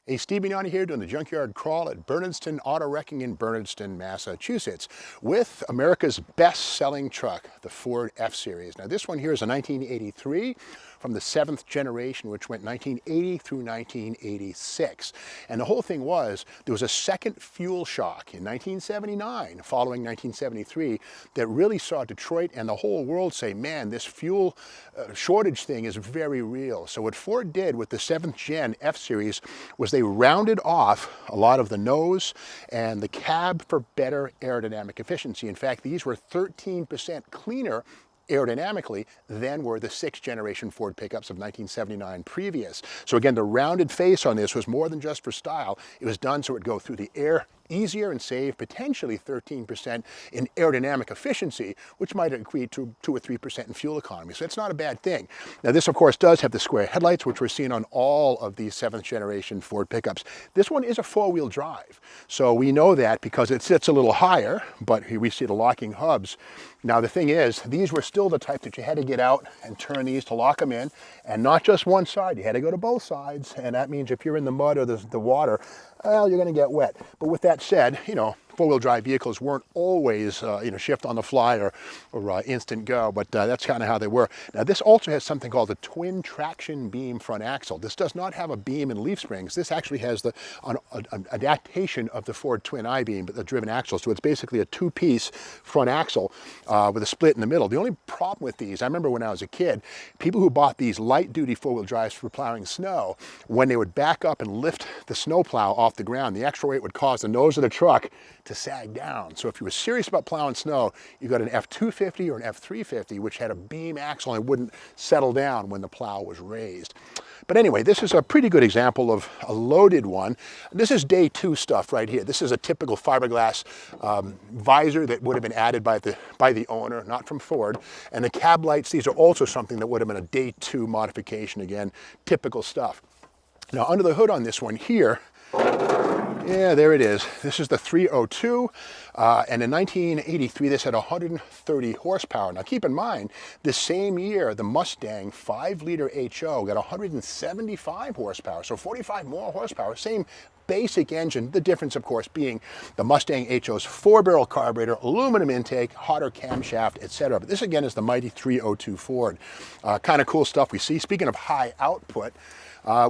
Hey, Steve Mignani here doing the Junkyard Crawl at Bernardston Auto Wrecking in Bernardston, Massachusetts with America's best-selling truck, the Ford F-Series. Now this one here is a 1983 from the 7th generation, which went 1980 through 1986. And the whole thing was, there was a second fuel shock in 1979, following 1973, that really saw Detroit and the whole world say, man, this fuel shortage thing is very real. So what Ford did with the 7th gen F-Series was they rounded off a lot of the nose and the cab for better aerodynamic efficiency. In fact, these were 13% cleaner aerodynamically than were the 6th generation Ford pickups of 1979 previous. So again, the rounded face on this was more than just for style. It was done so it would go through the air easier and save potentially 13% in aerodynamic efficiency, which might equate to 2 or 3% in fuel economy. So it's not a bad thing. Now this of course does have the square headlights, which we're seeing on all of these 7th generation Ford pickups. This one is a 4-wheel drive. So we know that because it sits a little higher, but here we see the locking hubs. Now the thing is, these were still the type that you had to get out and turn these to lock them in, and not just one side, you had to go to both sides, and that means if you're in the mud or the water, well, you're going to get wet. But with that said, you know, 4-wheel drive vehicles weren't always, shift on the fly or instant go, but that's kind of how they were. Now this also has something called the twin traction beam front axle. This does not have a beam and leaf springs. This actually has an adaptation of the Ford twin I-beam, but the driven axle. So it's basically a 2-piece front axle with a split in the middle. The only problem with these, I remember when I was a kid, people who bought these light-duty 4-wheel drives for plowing snow, when they would back up and lift the snow plow off the ground, the extra weight would cause the nose of the truck to sag down. So if you were serious about plowing snow, you got an F250 or an F350, which had a beam axle and wouldn't settle down when the plow was raised. But anyway, this is a pretty good example of a loaded one. This is day 2 stuff right here. This is a typical fiberglass visor that would have been added by the owner, not from Ford. And the cab lights, these are also something that would have been a day 2 modification. Again, typical stuff. Now under the hood on this one here, yeah, there it is. This is the 302, and in 1983, this had 130 horsepower. Now keep in mind, this same year, the Mustang 5-liter HO got 175 horsepower, so 45 more horsepower, same basic engine. The difference, of course, being the Mustang HO's 4-barrel carburetor, aluminum intake, hotter camshaft, etc. But this, again, is the mighty 302 Ford. Kind of cool stuff we see. Speaking of high output,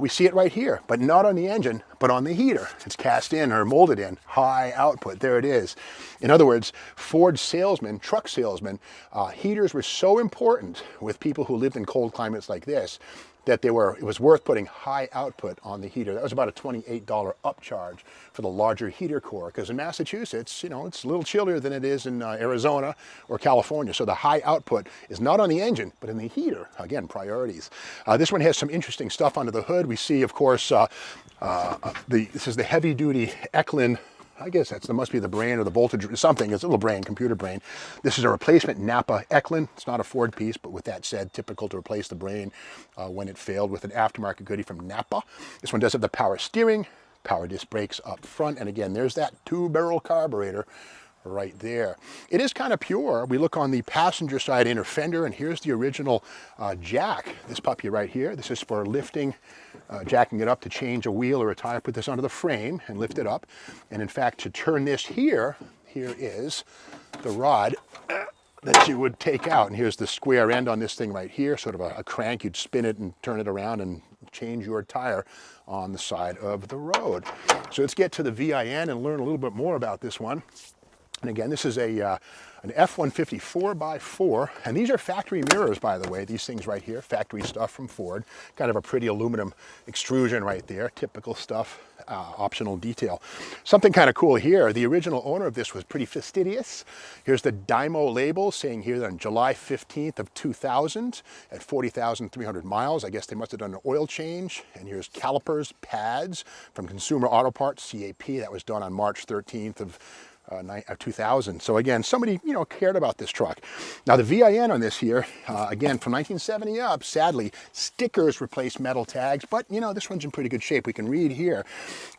we see it right here, but not on the engine, but on the heater. It's cast in or molded in. High output, there it is. In other words, Ford salesmen, truck salesmen, heaters were so important with people who lived in cold climates like this, that it was worth putting high output on the heater. That was about a $28 upcharge for the larger heater core, because in Massachusetts, you know, it's a little chillier than it is in Arizona or California. So the high output is not on the engine, but in the heater. Again, priorities. This one has some interesting stuff under the hood. We see, of course, this is the heavy-duty Eklund. I guess that must be the brand or the voltage or something. It's a little brand, computer brain. This is a replacement Napa Eklund. It's not a Ford piece, but with that said, typical to replace the brain when it failed with an aftermarket goodie from Napa. This one does have the power steering, power disc brakes up front, and again, there's that 2-barrel carburetor right there. It is kind of pure. We look on the passenger side inner fender, and here's the original jack. This puppy right here. This is for lifting, jacking it up to change a wheel or a tire. Put this under the frame and lift it up. And in fact, to turn this here is the rod that you would take out. And here's the square end on this thing right here, sort of a crank. You'd spin it and turn it around and change your tire on the side of the road. So let's get to the VIN and learn a little bit more about this one. And again, this is an F150 4x4, and these are factory mirrors, by the way, these things right here, factory stuff from Ford. Kind of a pretty aluminum extrusion right there, typical stuff, optional detail. Something kind of cool here, the original owner of this was pretty fastidious. Here's the Dymo label saying here that on July 15th of 2000 at 40,300 miles. I guess they must have done an oil change. And here's calipers, pads from Consumer Auto Parts, CAP, that was done on March 13th of 2000. So again, somebody, you know, cared about this truck. Now the VIN on this here, again, from 1970 up, sadly, stickers replaced metal tags, but you know, this one's in pretty good shape. We can read here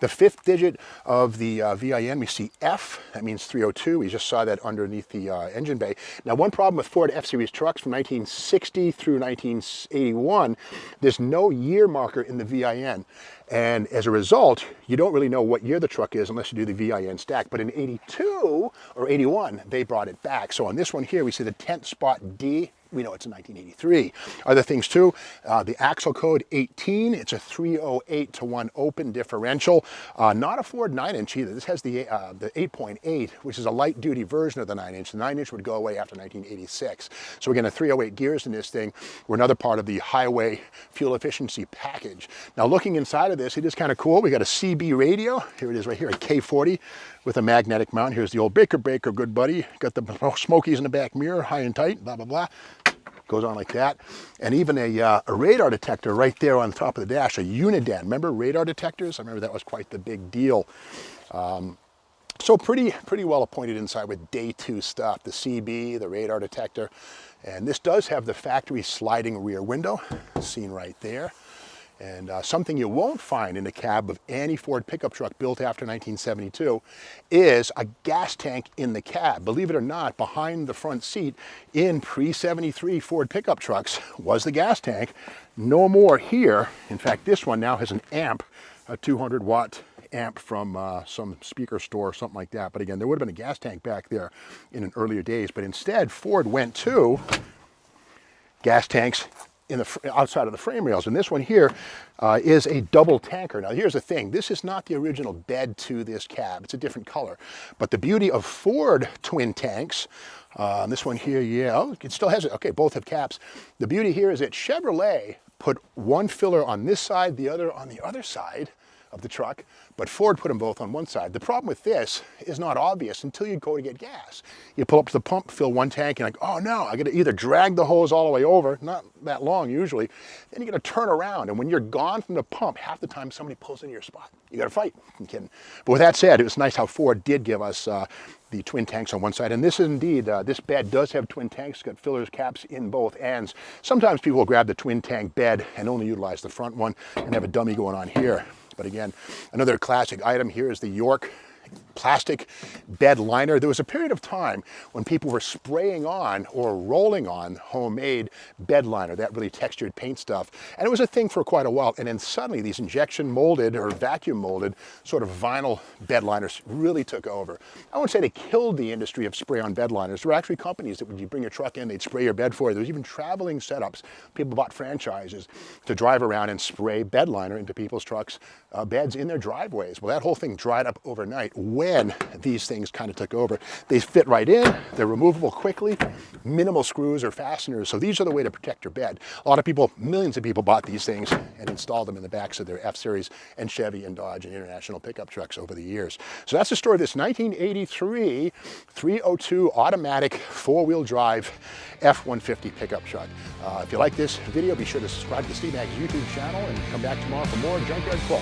the 5th digit of the VIN. We see F, that means 302. We just saw that underneath the engine bay. Now, one problem with Ford F-Series trucks from 1960 through 1981, there's no year marker in the VIN. And as a result, you don't really know what year the truck is unless you do the VIN stack. But in 82 or 81, they brought it back. So on this one here, we see the 10th spot D. We know it's a 1983. Other things too, the axle code 18, it's a 308 to 1 open differential. Not a Ford 9-inch either. This has the 8.8, which is a light duty version of the 9-inch. The 9-inch would go away after 1986. So again, a 308 gears in this thing were another part of the highway fuel efficiency package. Now looking inside of this, it is kind of cool. We got a CB radio. Here it is right here, a K40 with a magnetic mount. Here's the old Baker, good buddy. Got the Smokies in the back mirror, high and tight, blah, blah, blah. Goes on like that. And even a radar detector right there on top of the dash, a Uniden. Remember radar detectors? I remember that was quite the big deal. So pretty well appointed inside with day 2 stuff. The CB, the radar detector. And this does have the factory sliding rear window, seen right there. And something you won't find in the cab of any Ford pickup truck built after 1972 is a gas tank in the cab. Believe it or not, behind the front seat in pre-73 Ford pickup trucks was the gas tank. No more here. In fact, this one now has an amp, a 200-watt amp from some speaker store or something like that. But again, there would have been a gas tank back there in an earlier days. But instead, Ford went to gas tanks in the outside of the frame rails. And this one here is a double tanker. Now here's the thing, this is not the original bed to this cab, it's a different color. But the beauty of Ford twin tanks, this one here, yeah, oh, it still has it, okay, both have caps. The beauty here is that Chevrolet put one filler on this side, the other on the other side of the truck, but Ford put them both on one side. The problem with this is not obvious until you go to get gas. You pull up to the pump, fill one tank, and you're like, oh no, I gotta either drag the hose all the way over, not that long usually, then you gotta turn around, and when you're gone from the pump, half the time somebody pulls into your spot. You gotta fight. I'm kidding. But with that said, it was nice how Ford did give us the twin tanks on one side, and this is indeed, this bed does have twin tanks, got fillers, caps in both ends. Sometimes people will grab the twin tank bed and only utilize the front one and have a dummy going on here. But again, another classic item here is the York plastic bed liner. There was a period of time when people were spraying on or rolling on homemade bed liner, that really textured paint stuff. And it was a thing for quite a while. And then suddenly these injection molded or vacuum molded sort of vinyl bed liners really took over. I won't say they killed the industry of spray on bed liners. There were actually companies that when you bring your truck in, they'd spray your bed for you. There was even traveling setups. People bought franchises to drive around and spray bed liner into people's trucks, beds in their driveways. Well, that whole thing dried up overnight when these things kind of took over. They fit right in, they're removable quickly, minimal screws or fasteners, so these are the way to protect your bed. A lot of people, millions of people bought these things and installed them in the backs of their F-Series and Chevy and Dodge and International pickup trucks over the years. So that's the story of this 1983 302 automatic four-wheel drive F150 pickup truck. If you like this video, be sure to subscribe to Steve Mag's YouTube channel and come back tomorrow for more Junkyard Crawl.